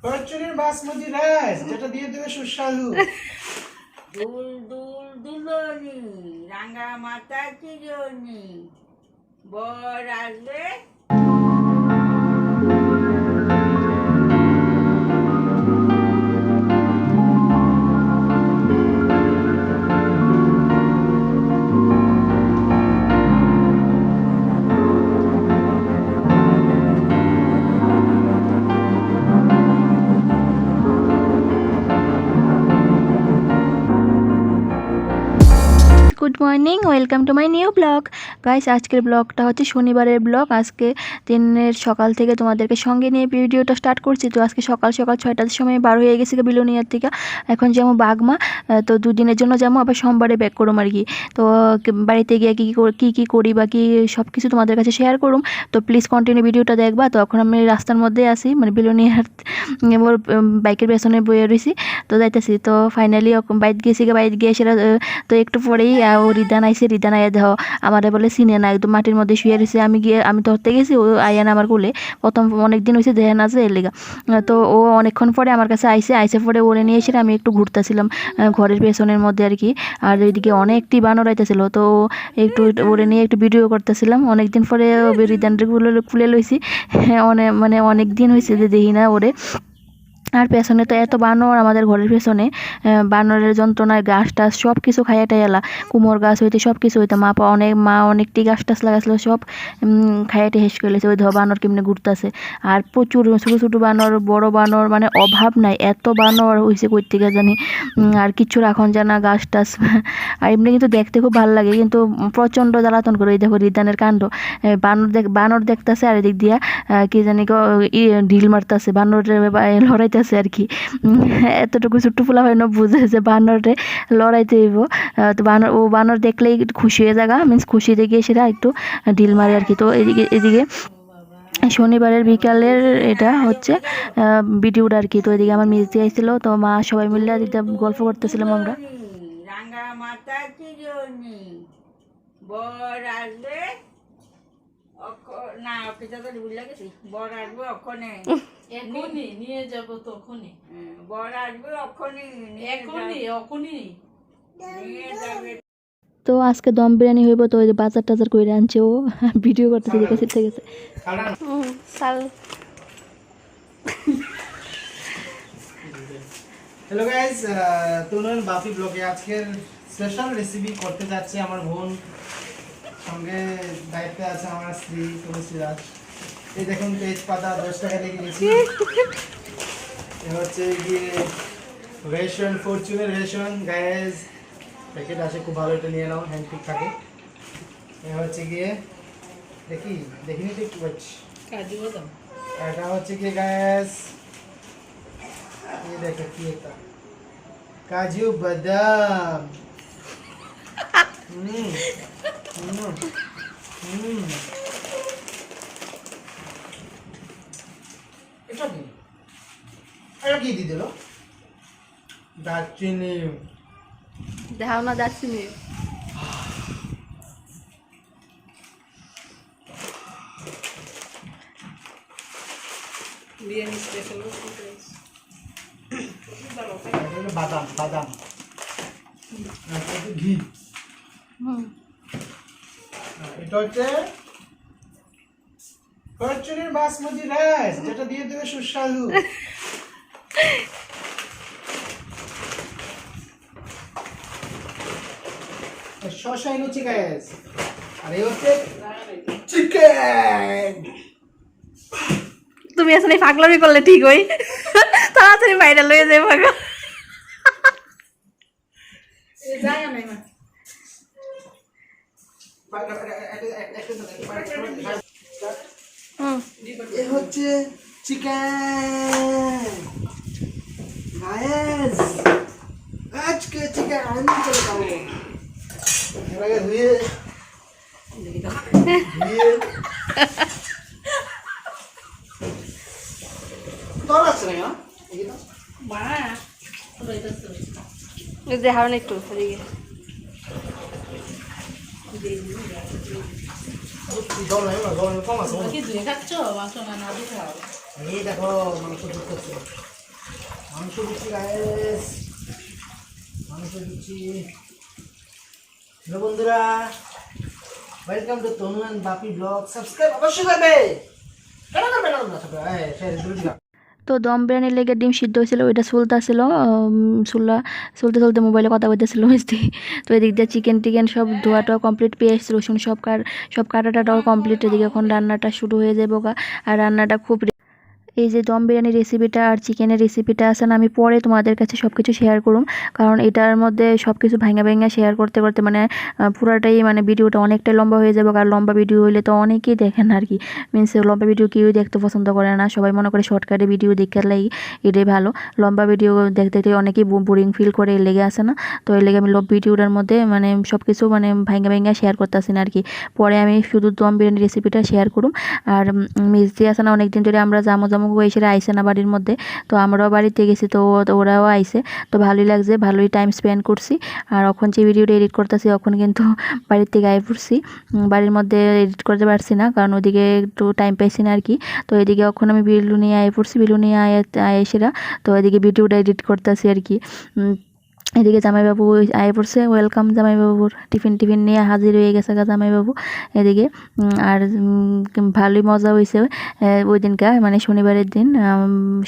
ফরচুনের basmati rice যেটা দিয়ে দেবে সুস্বাদু। দুল দুল দুলনি রাঙা মাথা চিরনি বর আসবে। Good morning, welcome to my new blog. Guys, আজকের ব্লগটা হচ্ছে শনিবারের ব্লগ। আজকে দিনের সকাল থেকে তোমাদেরকে সঙ্গে নিয়ে ভিডিওটা স্টার্ট করছি। তো আজকে সকাল সকাল 6টার সময় বার হয়ে গেছে বিলোনিয়ার থেকে। এখন যেমন বাগমা, তো দুদিনের জন্য যেমন আবার সোমবারে ব্যাক করুম আর কি। তো বাড়িতে গিয়ে কী করি বা কী সব কিছু তোমাদের কাছে শেয়ার করুম। তো প্লিজ কন্টিনিউ ভিডিওটা দেখবা। তো এখন আমি রাস্তার মধ্যে আসি, মানে বিলোনিয়ার ওর বাইকের পেছনে বয়ে রয়েছি। তো যাইতেছি, তো ফাইনালি বাইক গিয়ে সেটা তো একটু পরেই ও রিদান আইসে। রিদান আইয়া দেহ আমারে বলে চিনে না, একদম মাটির মধ্যে শুয়ে রয়েছে। আমি ধরতে গেছি, ও আইয়ান আমার কোলে। প্রথম অনেক দিন হয়েছে দেহে না যে এর লেগা। তো ও অনেকক্ষণ পরে আমার কাছে আইসে পরে ওরে নিয়ে এসে আমি একটু ঘুরতেছিলাম ঘরের পেছনের মধ্যে আর কি। আর ওইদিকে অনেকটি বানর আইতেছিল, তো একটু ওরে নিয়ে একটু ভিডিও করতেছিলাম। অনেকদিন পরে রিদানরে খুলে লইছি। অনেক দিন হয়েছে যে দেখি না ওরে। আর পেছনে তো এত বানর, আমাদের ঘরের পেছনে বানরের যন্ত্রণায় গাছ টাছ সব কিছু খাইয়া টাইয়ালা। কুমোর গাছ হইতে সব কিছু হইতে মা অনেকটি গাছ টাছ লাগাছিল, সব খাইয়াটে হেস করেছে। ওই ধর বানর কেমনে ঘুরতেছে। আর প্রচুর ছোটো ছোটো বানর, বড় বানর, মানে অভাব নাই, এত বানর হয়েছে কই থেকে জানি। আর কিচ্ছু রাখন যায় না গাছ টাছ। আর এমনি কিন্তু দেখতে খুব ভালো লাগে, কিন্তু প্রচণ্ড জ্বালাতন করে। এই দেখো রিদানের কাণ্ড, বানর দেখতেছে আর এদিক দিয়া কি জানি ঢিল মারতেছে, বানরের লড়াইতেছে আর কি। এতটুকু ছোট্ট পোলা হয় না, বুঝে যে বানরে লড়াইতে হইব। তো বানর দেখলেই খুশি হয়ে জায়গা, মিন্স খুশি দেখে সেটা একটু ঢিল মারে আর কি। তো এদিকে শনিবারের বিকালের এটা হচ্ছে ভিডিওটা আর কি। তো এদিকে আমার মিষ্টি আইছিল, তো মা সবাই মিলে এদিকে গল্প করতেছিলাম আমরা। রাঙা মাথা চিরনি বর আসবে। না পিতা তো ভুলে গেছি। বর আসবে অক্ষণে, এখনই নিয়ে যাব, তখনই বর আসবে অক্ষণে, এখনই নিয়ে যাবে। তো আজকে দম বিরিয়ানি হইব, তো ওই যে বাজার টাজার করে আনছে ও, ভিডিও করতেছে দেখে শিখতে গেছে। হ্যালো গাইস, তুনুন বাপি ব্লগে আজকের স্পেশাল রেসিপি করতে যাচ্ছে আমার বোন। সঙ্গে দায়িত্বে আছে আমার স্ত্রী তুলসী দাস। এই দেখুন তেজপাতা 10 টাকা দিয়ে কিনেছি। এ হচ্ছে গিয়ে রেশন, ফরচুনের রেশন গাইস, প্যাকেট আছে খুব ভালো, এটা নিয়ে নাও, হ্যান্ড পিক থাকে। এ হচ্ছে গিয়ে দেখিনি তো একটু পাচ্ছি। কাজু বাদাম এটা হচ্ছে গিয়ে গাইস, ये देखो কি এটা কাজু বাদাম। এটা কি দিয়ে দিল? দারচিনি। দেখাও না দারচিনি। বিরিয়ানি স্পেশাল বাদাম বাদাম, ঘি। এটা হচ্ছে ফরচুনের বাসমতি রাইস যেটা দিয়ে দেবে সুস্বাদু। শসা এনেছি গাইস। আর এই হচ্ছে চিকেন। তুমি আসলে পাগলামি করলে ঠিক হই, তাড়াতাড়ি ভাইরাল হয়ে যায় পাগল। যায় না মা এ হচ্ছে চিকেন গাইস। আজকে চিকেন আমি চলে যাবো। এর আগে ধুয়ে তোর আছে না মা দেখাও না একটু এদিকে। কম আছে কি ধুয়ে খাচ্ছ? বাসন না ধুয়ে খাও। এই দেখো মাংস ধুতেছে। মাংস দিচ্ছি গাইস, মাংস দিচ্ছি। হ্যালো বন্ধুরা, welcome to Tanu and Bapi blog. Subscribe অবশ্যই করবে, কেন করবে না তোমরা? সাবস্ক্রাইব। তো দম বিরিয়ানির লেগে ডিম সিদ্ধ হয়েছিল, ওইটা চুলতেছিল, চলতে চলতে মোবাইলে কথা বলতেছিল মিস্তি। তো এদিক দিয়ে চিকেন টিকেন সব ধোয়াটাও কমপ্লিট, পেঁয়াজ রসুন সব কাটাটাও কমপ্লিট। এদিকে এখন রান্নাটা শুরু হয়ে যাবে। আর রান্নাটা খুব এই যে দম বিরিয়ানির রেসিপিটা আর চিকেনের রেসিপিটা আছে না, আমি পরে তোমাদের কাছে সব কিছু শেয়ার করুম, কারণ এটার মধ্যে সব কিছু ভাঙা শেয়ার করতে করতে মানে পুরাটাই মানে ভিডিওটা অনেকটাই লম্বা হয়ে যাবে। আর লম্বা ভিডিও হইলে তো অনেকেই দেখেন আর কি, মিনস লম্বা ভিডিও কেউই দেখতে পছন্দ করে না, সবাই মনে করে শর্টকাটে ভিডিও দেখার লাগি এটাই ভালো। লম্বা ভিডিও দেখতে দেখতে অনেকেই বোরিং ফিল করে, এর লেগে আসে না। তো এর লেগে আমি ভিডিওটার মধ্যে মানে সব কিছু মানে ভাঙা শেয়ার করতেছি না আর কি। পরে আমি শুধু দম বিরিয়ানির রেসিপিটা শেয়ার করুম। আর মিষ্টি আছে না, অনেকদিন ধরে আমরা জামু এসে আইসে না বাড়ির মধ্যে, তো আমরাও বাড়িতে গেছি, তো ওরাও আইসে, তো ভালোই লাগছে, ভালোই টাইম স্পেন্ড করছি। আর এখন যে ভিডিওটা এডিট করতেছি এখন কিন্তু বাড়ির থেকে আই পড়ছি, বাড়ির মধ্যে এডিট করতে পারছি না, কারণ ওদিকে একটু টাইম পাইছি না আর কি। তো এদিকে এখন আমি বিলু নিয়ে আই পড়ছি, বিলু নিয়ে এসেরা, তো এদিকে ভিডিওটা এডিট করতেছি আর কি। এদিকে জামাইবাবু আয়ে পড়ছে, ওয়েলকাম জামাইবাবুর। টিফিন নিয়ে হাজির হয়ে গেছে জামাইবাবু এদিকে। আর ভালোই মজা হয়েছে ওই দিনকা, মানে শনিবারের দিন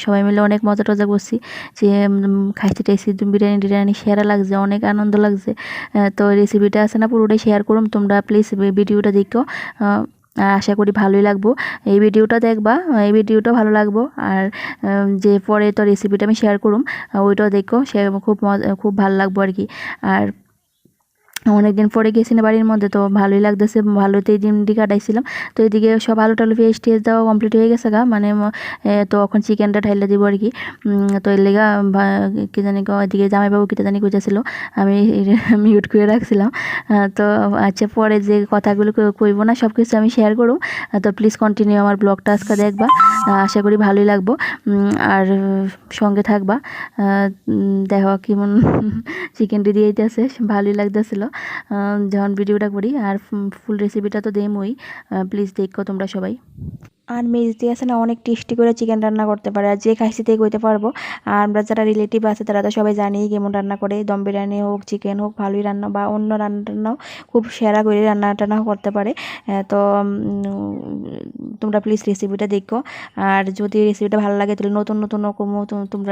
সবাই মিলে অনেক মজা টজা করছি, যে খাইতে টাইছি বিরিয়ানি সেরা লাগছে, অনেক আনন্দ লাগছে। তো রেসিপিটা আছে না পুরোটাই শেয়ার করুম, তোমরা প্লিজ ভিডিওটা দেখো। আর আশা করি ভালোই লাগবো, এই ভিডিওটা দেখবা, এই ভিডিওটা ভালো লাগবো। আর যে পরে তো রেসিপিটা আমি শেয়ার করুম, ওইটাও দেখো, সে খুব ভালো লাগবো আর কি। আর অনেকদিন পরে গেছি না বাড়ির মধ্যে, তো ভালোই লাগতেছে, ভালোতে এই দিনটি কাটাইছিলাম। তো এদিকে সব আলু টালু পেঁয়াজ টেস্ট দেওয়া কমপ্লিট হয়ে গেছে মানে তো এখন চিকেনটা ঢাইলে দিব আর কি। তো এর লেগা কি জানি এদিকে জামাইবাবু কী জানি কইতেছিল, আমি মিউট করে রাখছিলাম। তো আচ্ছা, পরে যে কথাগুলো কইব না সব কিছু আমি শেয়ার করব, তো প্লিজ কন্টিনিউ আমার ব্লগটা আজকে দেখবা, আশা করি ভালোই লাগবো। আর সঙ্গে থাকবা, দেখো কেমন চিকেনটি দিয়ে দিতেছে, ভালোই লাগতেছিলো যখন ভিডিওটা করি। আর ফুল রেসিপিটা তো দেমই, প্লিজ দেখো তোমরা সবাই। আর মেজদি আছে না, অনেক টেস্টি করে চিকেন রান্না করতে পারে, আর যে খাইছি তাই কইতে পারবো। আর আমরা যারা রিলেটিভ আছে তারা তো সবাই জানি কেমন রান্না করে, দম বিরিয়ানি হোক চিকেন হোক ভালোই রান্না, বা অন্য রান্নাও খুব সেরা করে রান্না টান্নাও করতে পারে। তো তোমরা প্লিজ রেসিপিটা দেখো। আর যদি রেসিপিটা ভালো লাগে তাহলে নতুন রকমও তোমরা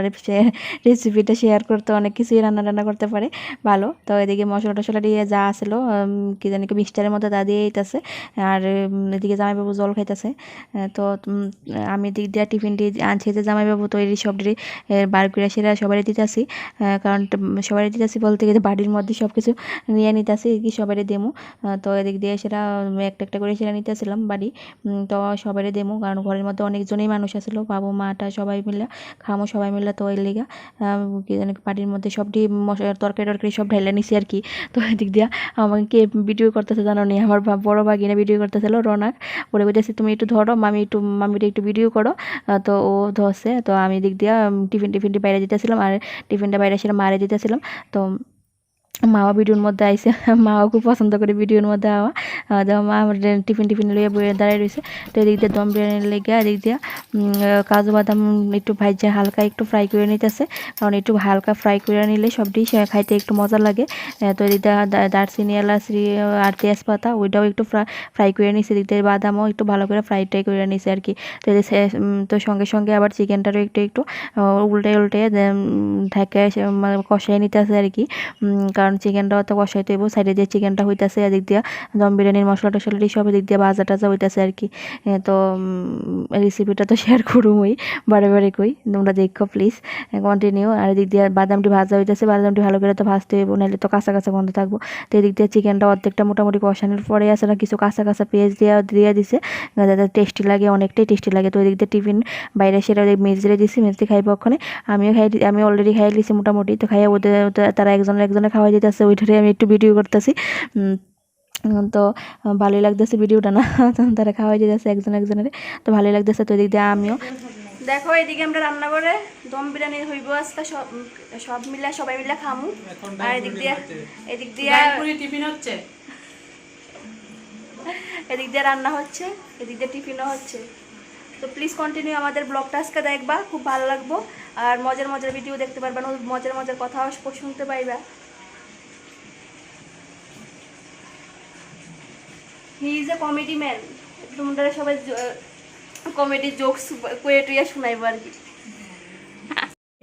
রেসিপিটা শেয়ার করতে, অনেক কিছুই রান্না করতে পারে ভালো। তো এদিকে মশলা টশলা দিয়ে যা আসলো কি জানি মিক্সচারের মধ্যে তা দিয়ে দিতেছে। আর এদিকে জামাইবাবু জল খাইতেছে। তো আমি দিক দিয়া টিফিনটি আনছি যে জামাইবাবু, তো এই সবটি বার করে সেরা সবারই দিতেছি, কারণ সবারই দিতেছি বলতে গেলে বাড়ির মধ্যে সব কিছু নিয়ে নিতেছি কি সবারই দেমু। তো এদিক দিয়ে সেরা একটা করে সেরা নিতেছিলাম বাড়ি, তো সবারই দেমু, কারণ ঘরের মধ্যে অনেকজনই মানুষ আসলো, বাবু মাটা সবাই মিলে খামো সবাই মিলে। তো এর লেগা কি জানি বাড়ির মধ্যে সবটি তরকারি সব ঢেলে নিছি আর কি। তো এদিক দিয়া আমাকে ভিডিও করতেছে জানো নি, আমার বড় ভাগিনা ভিডিও করতেছিল রৌনক, ওরে বলতেছি তুমি একটু ধরো, মামিটা একটু ভিডিও করো। তো ও ধরছে, তো আমি দিক দিয়া টিফিনটি বাইরে দিতেছিলাম, আর টিফিনটা বাইরে সেটা মারে দিতেছিলাম। তো মাও ভিডিওর মধ্যে আইসে, মাও খুব পছন্দ করে ভিডিওর মধ্যে আওয়া। মা আমার টিফিন লইয়া বইয়ে দাঁড়ায় রয়েছে। তো এদিক দিয়ে দম বিরিয়ানির লেগে এদিক দিয়ে কাজু বাদাম একটু ভাজে হালকা একটু ফ্রাই করে নিতেছে, কারণ একটু হালকা ফ্রাই করে নিলে সবটি খাইতে একটু মজা লাগে। তো এদিক দিয়ে দারচিনি এলাচ আর তেজপাতা ওইটাও একটু ফ্রাই করে নিছে, এদিক দিয়ে বাদামও একটু ভালো করে ফ্রাই করে নিছে আর কি। তো সঙ্গে আবার চিকেনটারও একটু উল্টে ঢাকা মানে কষাই নিতেছে আর কি, কারণ চিকেনটাও তো কষাইতে হইব। সাইডে দিয়ে চিকেনটা হইতেছে, এদিক দিয়ে দম বিরিয়ানির মশলা টশলা সব এদিক দিয়ে ভাজা টাজা হইতেছে আর কি। তো রেসিপিটা তো শেয়ার করুমই, বারে কই, তোমরা দেখো প্লিজ কন্টিনিউ। আর এদিক দিয়ে বাদামটি ভাজা হইতেছে, বাদামটি ভালো করে তো ভাজতে হইব, নাহলে তো কাঁচা গন্ধ থাকবো। তো এদিক দিয়ে চিকেনটা অর্ধেকটা মোটামুটি কষানোর পরে আছে না কিছু কাঁচা পেঁয়াজ দিয়ে দিছে, যাতে টেস্টি লাগে, অনেকটাই টেস্টি লাগে। তো এদিক দিয়ে টিফিন বাইরে সেটা মেজরে দিছি, মেজতে খাইবো ওখানে। আমি অলরেডি খাইয়ে দিছি মোটামুটি, তো খাইয়ে ওদের তারা একজনে খাওয়াই দিতেছে, ওইটারে আমি একটু ভিডিও করতেছি। তো ভালোই লাগতেছে ভিডিওটা না, তারা খাওয়াই দিতেছে একজনের, তো ভালোই লাগতেছে। তো এদিক দিয়ে আমিও দেখো, এদিকে আমরা রান্না করে দম বিরিয়ানি হইব আজকে, সবাই মিলে খামু। আর এদিক দিয়ে টিফিন হচ্ছে, এদিক দিয়ে রান্না হচ্ছে, এদিক দিয়ে টিফিনও হচ্ছে। তো প্লিজ কন্টিনিউ আমাদের ব্লগটা আজকে দেখবা, খুব ভালো লাগবো। আর মজার মজার ভিডিও দেখতে পারবা, মজার মজার কথাও শুনতে পাইবা। He is a comedy man, তোমরা সবাই কমেডি জোকস কুয়ে টুয়ে শোনাইবো আর কি।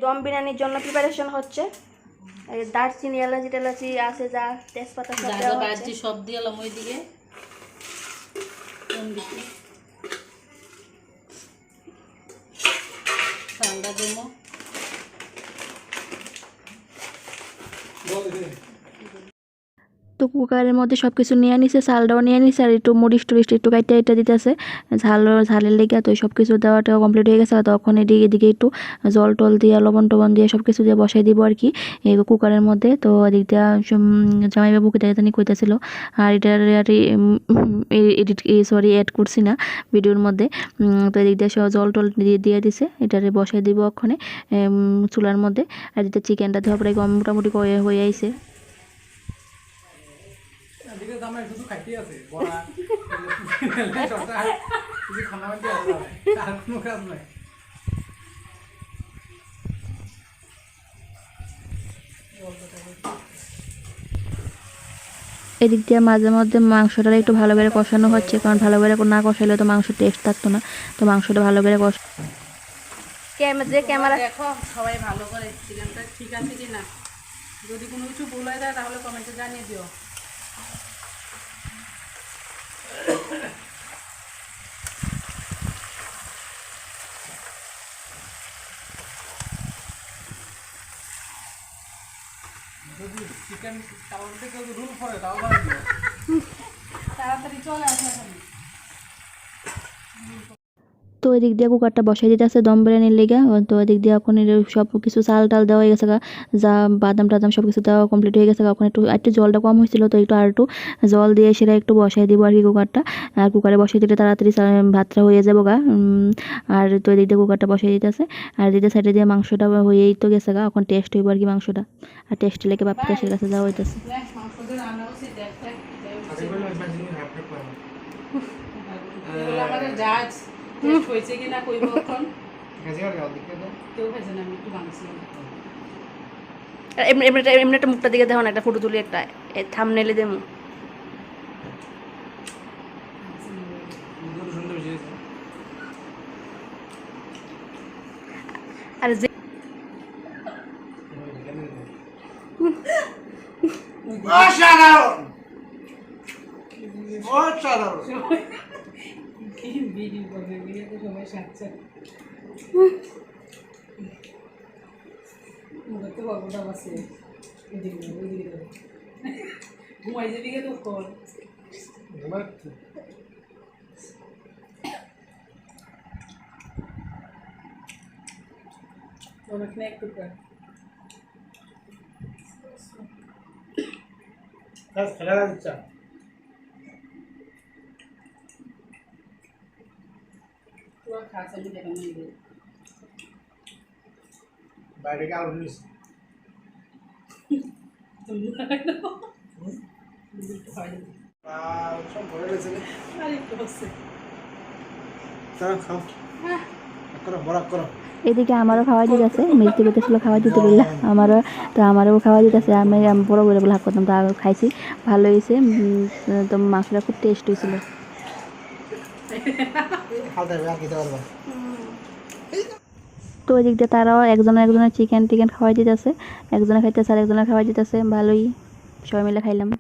দম বিরিয়ানির জন্য প্রিপারেশন হচ্ছে, এই দারচিনি এলাচি টেলাচি আছে, যা তেজপাতা সব দেওয়া হচ্ছে। দারচি সব দিয়ে এলাম ওইদিকে, কোন দিকে ঠান্ডা দেবো। তো কুকারের মধ্যে সব কিছু নিয়ে নিছে, চালটাও নিয়ে নিছে, আর একটু মরিচ টরিচ একটু কাইটা এটা দিতেছে ঝালের লেগে। তো সব কিছু দেওয়াটা কমপ্লিট হয়ে গেছে। তখন এদিকে একটু জল টল দিয়ে লবণ টবণ দিয়ে সব কিছু দিয়ে বসাই দিব আর কি এই কুকারের মধ্যে। তো এদিক দিয়ে জামাইবাবুকে জানি কইতেছিল, আর এটা অ্যাড করছি না ভিডিওর মধ্যে। তো এদিক দিয়ে সব জল টল দিয়ে দিছে, এটারে বসাই দিব ওখানে চুলার মধ্যে। আর এদিকে চিকেনটা দেওয়া প্রায় মোটামুটি হয়ে আইছে। শুধু খাইতে আছে বড়া খানা আছে আর কোনো কাজ নাই। এদিক দিয়ে মাঝে মধ্যে মাংসটা একটু ভালো করে কষানো হচ্ছে, কারণ ভালো করে না কষাইলে তো মাংস টেস্ট থাকতো না। তো মাংসটা ভালো করে ক্যামেরা দেখো সবাই ভালো করে চিকেনটা ঠিক আছে কি না, যদি কোনো কিছু ভুল হয়ে যায় তাহলে কমেন্টে জানিয়ে দিও। যদি চিকেন কালারটা কেউ রুল করে তাও তাড়াতাড়ি চলে আসো। তো এদিক দিয়ে কুকারটা বসাই দিতে আছে দম বিরিয়ানির লেগে। তো এদিক দিয়ে এখন সব কিছু চাল টাল দেওয়া হয়ে গেছে, যা বাদাম টাদাম সব কিছু দেওয়া কমপ্লিট হয়ে গেছে। এখন একটু জলটা কম হয়েছিল, তো আর একটু জল দিয়ে সেটা একটু বসাই দিব আর কি কুকারটা। আর কুকারে বসাই দিলে তাড়াতাড়ি ভাতটা হয়ে যাবো গা। আর তো এদিক দিয়ে কুকারটা বসাই দিতে আছে, আর এদিকে সাইডে দিয়ে মাংসটা হয়েই তো গেছে গা। এখন টেস্ট হইব আর কি মাংসটা, আর টেস্ট লেগে বাপ টেস্টের কাছে যাওয়া হইতেছে। আমাদের জাজ টেস্ট হয়েছে কিনা কইব এখন। কেউ খাইছে না, আমি একটু ভাঙছিলাম। এমনি একটা মুখটা দিকে দেখো না, একটা ফটো তুলি একটা থাম্বনেইলে দেবো। আর যে কি বিড়ি বলে বিড়িতে সবাই সাচ্চা মুখে তো বাবুটা বাসে ওইদিকে ঘুমাই যাবি গে তো কর অনেক না একটু কর খেলা দিচ্ছা তোরা খাস আমি দেখা নেই বাইরে গিয়ে আলু নিস তুমি সব ভরে গেছে আরেকটু হচ্ছে খাও করো বড় করো। এদিকে আমারও খাওয়া দিতেছে, মিষ্টি পেতেছিল খাওয়া দিতে বললা আমারও, তো আমারও খাওয়া দিতেছে। আমি বড় বড় ভাগ করতাম, তো খাইছি, ভালো হয়েছে। তো মাংসটা খুব টেস্ট হয়েছিল। তো ওই দিক দিয়ে তারাও একজনের চিকেন খাওয়াই দিতেছে, একজনে খাইতেছে আর একজনের খাওয়াই দিতেছে, ভালোই সবাই মিলে খাইলাম।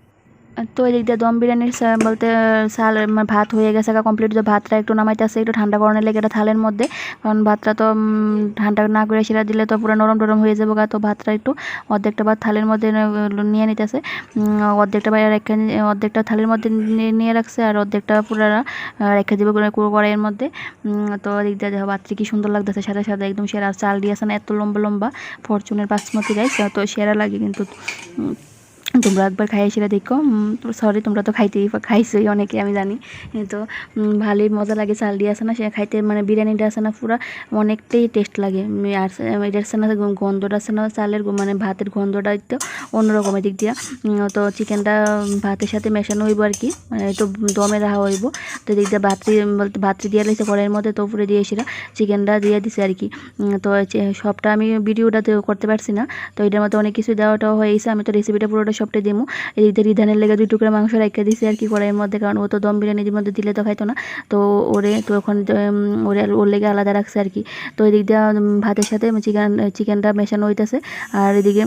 তো এই দিক দিয়ে দম বিরিয়ানির বলতে ভাত হয়ে গেছে কমপ্লিট। তো ভাতটা একটু নামাইতেছে একটু ঠান্ডা করানোর লেগে এটা থালের মধ্যে, কারণ ভাতটা তো ঠান্ডা না করে সেটা দিলে তো পুরো নরম টরম হয়ে যাবো গা। তো ভাতটা একটু অর্ধেকটা ভাত থালের মধ্যে নিয়ে নিতেছে, অর্ধেকটা বাইরে রেখে অর্ধেকটা থালের মধ্যে নিয়ে রাখছে, আর অর্ধেকটা পুরো রেখে দেবো কড়াইয়ের মধ্যে। তো দিক দিয়ে দেখো ভাতটি কি সুন্দর লাগতেছে, সাদা সাদা একদম সেরা চাল দিয়েছে না, এত লম্বা লম্বা ফরচুনের বাসমতি রাইস, তো সেরা লাগে কিন্তু। তোমরা একবার খাইয়ে সেটা দেখো। সরি, তোমরা তো খাইছোই অনেকে, আমি জানি। তো ভালোই মজা লাগে। চাল দিয়ে আসে না, সে খাইতে মানে বিরিয়ানিটা আসে না পুরো অনেকটাই টেস্ট লাগে। আর এটা আসে না, গন্ধটা আসে না চালের মানে ভাতের গন্ধটা একটু অন্যরকম দিক দিয়া। তো চিকেনটা ভাতের সাথে মেশানো হইব আর কি, মানে একটু দমে রাখা হইব। তো এদিক দিয়ে ভাতটি দিয়ে লাইছে কড়াইয়ের মধ্যে, তো উপরে দিয়ে সেটা চিকেনটা দিয়ে দিছে আর কি। তো সবটা আমি ভিডিওটাতে করতে পারছি না, তো এটার মধ্যে অনেক কিছু দেওয়াটাও হয়েছে। আমি তো রেসিপিটা পুরোটা সবটাই দিমু। এদিক দিয়ে রিধানের লেগে 2 টুকরা মাংস রেখে দিছি আর কি কড়াইয়ের মধ্যে, কারণ ও তো দম বিরিয়ানির মধ্যে দিলে তো খাইতো না। তো ওখন ওর লেগে আলাদা রাখছে আর কি। তো এদিক দিয়ে ভাতের সাথে চিকেনটা মেশানো হইতেছে। আর এদিকে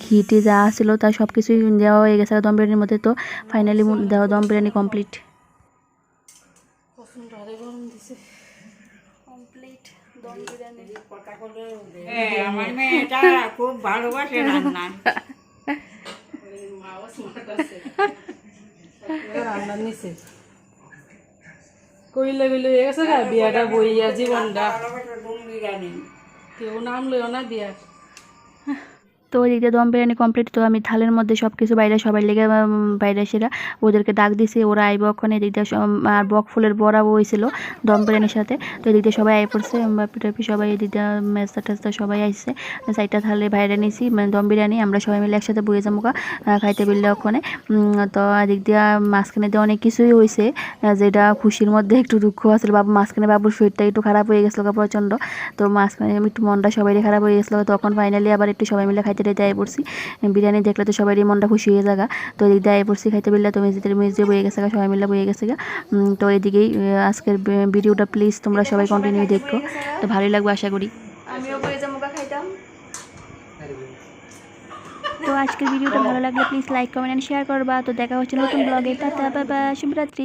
ঘিটি যা ছিল তা সব কিছুই দেওয়া হয়ে গেছে দম বিরিয়ানির মধ্যে। তো ফাইনালি দেওয়া দম বিরিয়ানি কমপ্লিট। দম বিরিয়ানি আমার মেয়েটা খুব ভালোবাসে রান্না। রান্নার নিচে কইলে কইলে হয়ে গেছে গা বিয়াটা বইয়া জীবনটা ভালোবাসে দম বিরিয়ানি। কেউ নাম লইও না বিয়ার। তো ওই দিক দিয়ে দম বিরিয়ানি কমপ্লিট। তো আমি থালের মধ্যে সব কিছু বাইরে সবাই লেগে বাইরে সেরা ওদেরকে ডাক দিছি, ওরা আইব ওখানে। এদিক দিয়ে আর বক ফুলের বড়াও হয়েছিল দম বিরিয়ানির সাথে। তো এদিক দিয়ে সবাই আই পড়ছে, বাপি টাপি সবাই, এদিক দিয়ে মেস্তা টেস্তা সবাই আইসছে। 4টা থালে বাইরে নিয়েছি মানে দম বিরিয়ানি, আমরা সবাই মিলে একসাথে বইয়ে যাবো খাইতে বিললে ওখানে। তো এদিক দিয়ে মাঝখানে দিয়ে অনেক কিছুই হয়েছে, যেটা খুশির মধ্যে একটু দুঃখ আসলে। মাঝখানে বাবুর শরীরটা একটু খারাপ হয়ে গেছিলো প্রচণ্ড। তো মাঝখানে একটু মনটা সবাই খারাপ হয়ে গেছিলো। তখন ফাইনালি আবার একটু সবাই মিলে খাইতে আয় পড়ছি। বিরিয়ানি দেখলে তো সবারই মনটা খুশি হয়ে যাগা। তো এদিক দিয়ে আয় পড়ছি খাইতে বিললে। তো মেজে বয়ে গেছে গা, সবাই মিলে বয়ে গেছে গা। তো এদিকেই আজকের ভিডিওটা প্লিজ তোমরা সবাই কন্টিনিউ দেখো, তো ভালোই লাগবে আশা করি। আমিও বয়ে যাবো খাইতাম। তো আজকের ভিডিওটা ভালো লাগলে please like comment and share করবা। তো দেখা হচ্ছে নতুন ব্লগে। টাটা বাই বাই, শুভরাত্রি।